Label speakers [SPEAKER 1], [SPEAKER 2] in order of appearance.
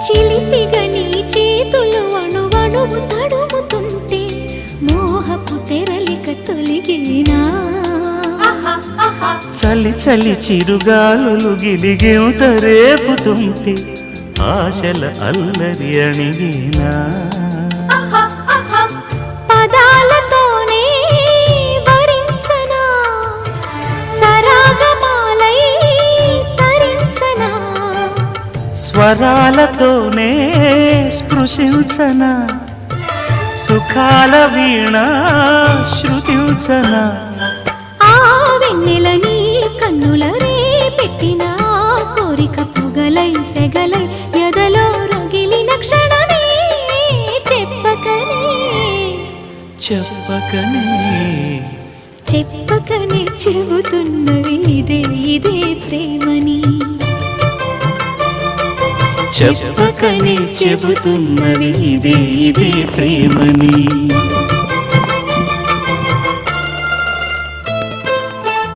[SPEAKER 1] చిలిపిగా నీ చేతులు అణువణువు తడుముతుంటే మోహపు తెరలిక తొలిగేనా
[SPEAKER 2] చలి చలి చిరుగాలులు గిలిగేంత రేపుతుంటే ఆశల అల్లరి అణిగేనా
[SPEAKER 1] పదాలతోనే వరించనా సరాగమాలై తరించనా
[SPEAKER 2] స్వరాలతోనే స్పృశించనా సుఖాల వీణ శృతించనా
[SPEAKER 1] ఆ వెన్నెల నీ కన్నుల రే పెట్టిన కోరిక పొగలై సెగలై ఎదలో రగిలిన క్షణమే చెప్పకనే
[SPEAKER 2] చెప్పకనే
[SPEAKER 1] చెప్పకనే చెబుతున్నవి ఇదే ఇదే ప్రేమని
[SPEAKER 2] చెప్పకనే చెబుతున్నవి ఇదే ఇదే ప్రేమని